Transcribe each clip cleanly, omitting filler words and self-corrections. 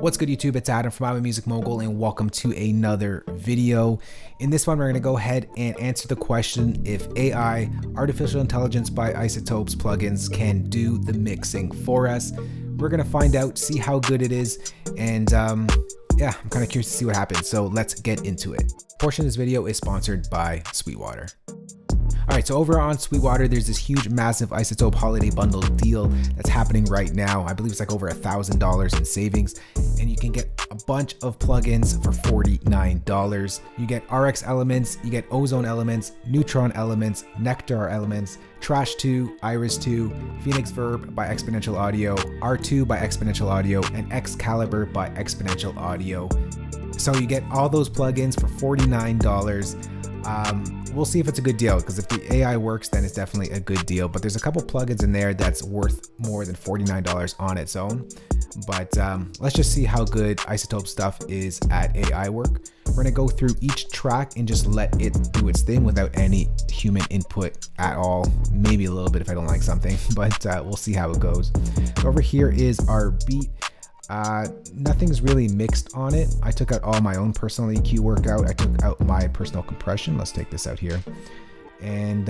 What's good, YouTube? It's Adam from imamusicmogul, and welcome to another video. In this one, we're going to go ahead and answer the question if AI, artificial intelligence by Isotope's plugins, can do the mixing for us. We're going to find out, see how good it is, and yeah, I'm kind of curious to see what happens, so let's get into it. A portion of this video is sponsored by Sweetwater. Alright, so over on Sweetwater, there's this huge, massive Isotope holiday bundle deal that's happening right now. I believe it's like over $1,000 in savings, and you can get a bunch of plugins for $49. You get RX elements, you get Ozone elements, Neutron elements, Nectar elements, Trash 2, Iris 2, Phoenix Verb by Exponential Audio, R2 by Exponential Audio, and Excalibur by Exponential Audio. So you get all those plugins for $49. We'll see if it's a good deal, because if the AI works, then it's definitely a good deal. But there's a couple plugins in there that's worth more than $49 on its own. But let's just see how good Isotope stuff is at AI work. We're gonna go through each track and just let it do its thing without any human input at all. Maybe a little bit if I don't like something, but we'll see how it goes. So over here is our beat. Nothing's really mixed on it. I took out all my own personal EQ workout. I took out my personal compression. Let's take this out here. And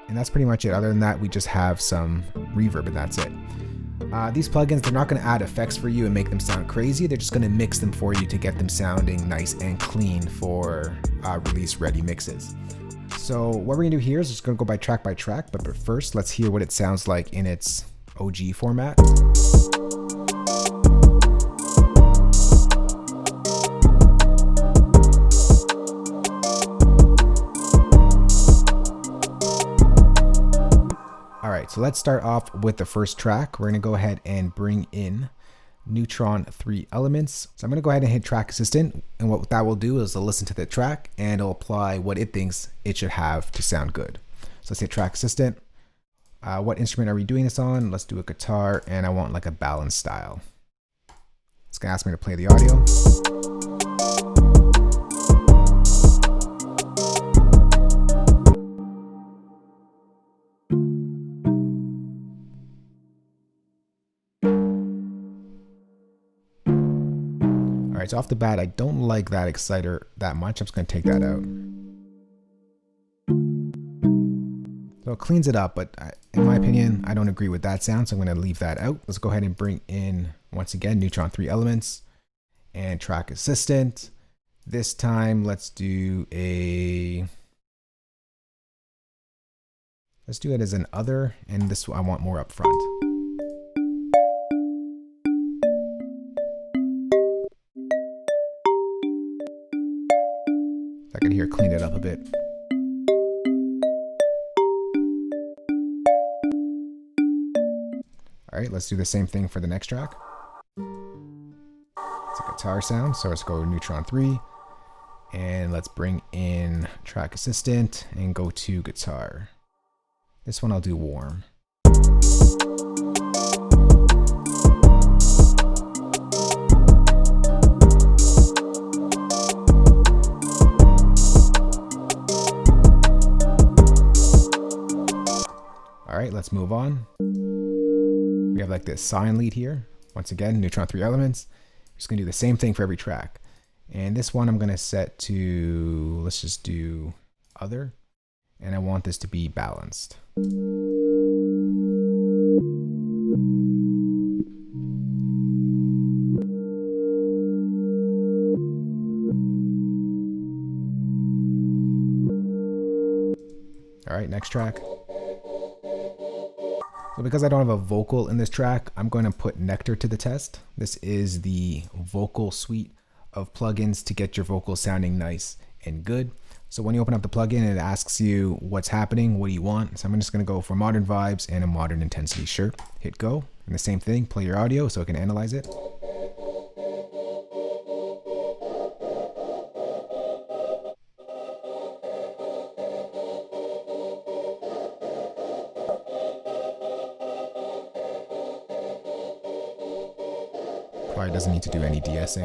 that's pretty much it. Other than that, we just have some reverb and that's it. These plugins, they're not going to add effects for you and make them sound crazy. They're just going to mix them for you to get them sounding nice and clean for release ready mixes. So what we're going to do here is just going to go by track, but first let's hear what it sounds like in its OG format. So let's start off with the first track. We're going to go ahead and bring in Neutron 3 elements. So I'm going to go ahead and hit Track Assistant, and what that will do is it'll listen to the track and it'll apply what it thinks it should have to sound good. So let's hit Track Assistant. What instrument are we doing this on? Let's do a guitar, and I want like a balanced style. It's going to ask me to play the audio. Alright, so off the bat, I don't like that exciter that much. I'm just going to take that out. So it cleans it up, but in my opinion, I don't agree with that sound, so I'm going to leave that out. Let's go ahead and bring in, once again, Neutron 3 elements and Track Assistant. This time, let's do it as an other, and this I want more up front. I can hear clean it up a bit. All right, let's do the same thing for the next track. It's a guitar sound, so let's go Neutron 3, and let's bring in Track Assistant and go to guitar. This one I'll do warm. All right, let's move on. We have like this sine lead here. Once again, Neutron 3 elements. Just gonna do the same thing for every track. And this one I'm gonna set to, let's just do other. And I want this to be balanced. All right, next track. So because I don't have a vocal in this track, I'm going to put Nectar to the test. This is the vocal suite of plugins to get your vocals sounding nice and good. So when you open up the plugin, it asks you what's happening, what do you want? So I'm just going to go for modern vibes and a modern intensity. Sure, hit go. And the same thing, play your audio so it can analyze it. Probably doesn't need to do any de-essing.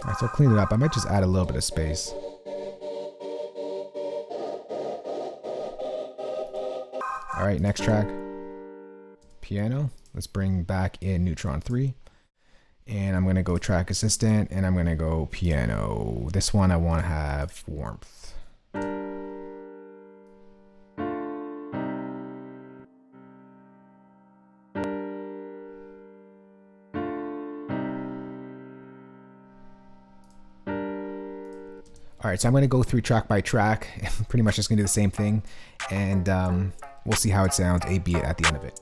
Alright, so I'll clean it up. I might just add a little bit of space. All right, next track, piano. Let's bring back in Neutron 3. And I'm gonna go track assistant, and I'm gonna go piano. This one I wanna have warmth. All right, so I'm gonna go through track by track, pretty much just gonna do the same thing, and we'll see how it sounds, A/B it at the end of it.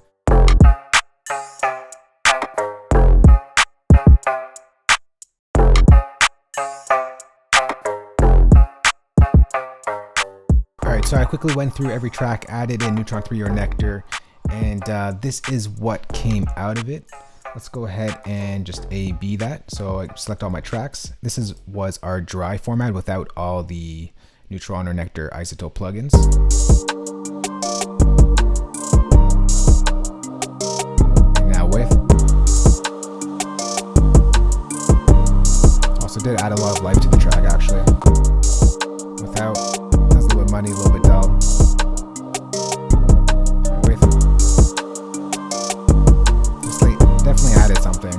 So I quickly went through every track, added in Neutron 3 or Nectar, and this is what came out of it. Let's go ahead and just A/B that. So I select all my tracks. This was our dry format without all the Neutron or Nectar Isotope plugins. And now with. Also did add a lot of life to the track actually. Without. Money, a little bit dull. With just like definitely added something.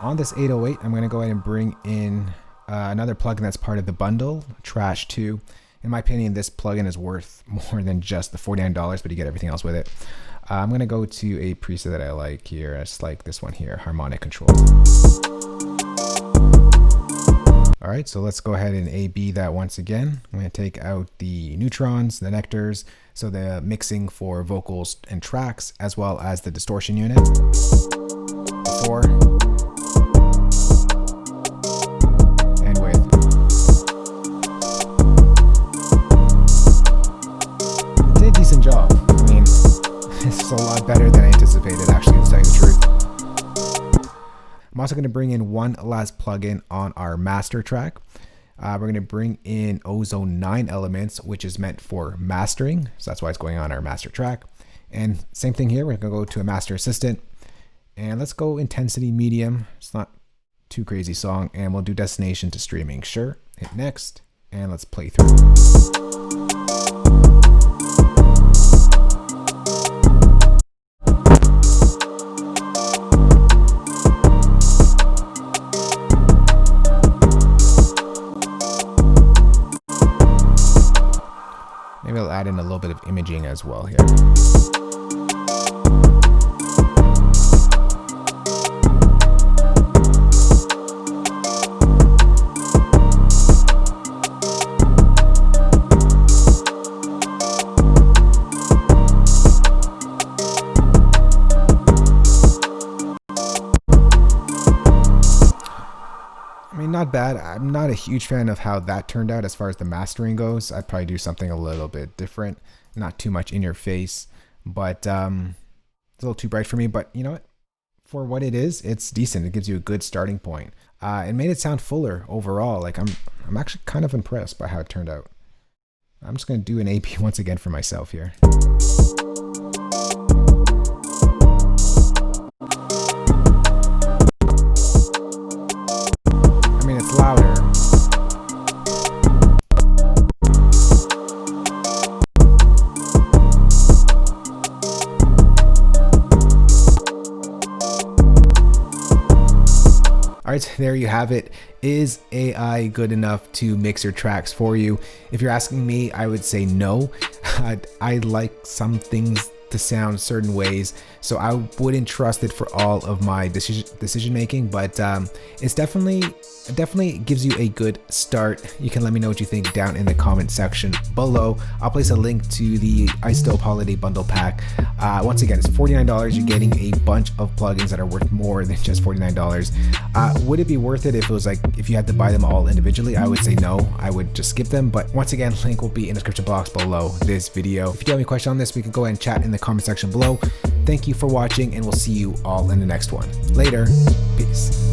On this 808, I'm going to go ahead and bring in another plugin that's part of the bundle, Trash 2. In my opinion, this plugin is worth more than just the $49, but you get everything else with it. I'm going to go to a preset that I like here. I just like this one here, harmonic control. All right, so let's go ahead and A/B that once again. I'm going to take out the neutrons, the nectars, so the mixing for vocals and tracks, as well as the distortion unit. 4 and with. Did a decent job. I mean, this is a lot better than I anticipated, actually, to tell you the truth. I'm also going to bring in one last plugin on our master track. We're going to bring in Ozone 9 elements, which is meant for mastering. So that's why it's going on our master track. And same thing here. We're going to go to a master assistant. And let's go intensity medium. It's not too crazy song. And we'll do destination to streaming. Sure. Hit next. And let's play through. Maybe I'll add in a little bit of imaging as well here. Not bad. I'm not a huge fan of how that turned out as far as the mastering goes. I'd probably do something a little bit different, not too much in your face, but it's a little too bright for me. But you know what? For what it is, it's decent. It gives you a good starting point. It made it sound fuller overall. Like I'm actually kind of impressed by how it turned out. I'm just going to do an AP once again for myself here. It's louder. All right, so there you have it. Is AI good enough to mix your tracks for you? If you're asking me, I would say no. I like some things to sound certain ways, so I wouldn't trust it for all of my decision making, but it definitely gives you a good start. You can let me know what you think down in the comment section below. I'll place a link to the Isotope Holiday Bundle Pack. Once again, it's $49. You're getting a bunch of plugins that are worth more than just $49. Would it be worth it if it was like if you had to buy them all individually? I would say no. I would just skip them, but once again, link will be in the description box below this video. If you do have any questions on this, we can go ahead and chat in the comment section below. Thank you for watching, and we'll see you all in the next one. Later. Peace.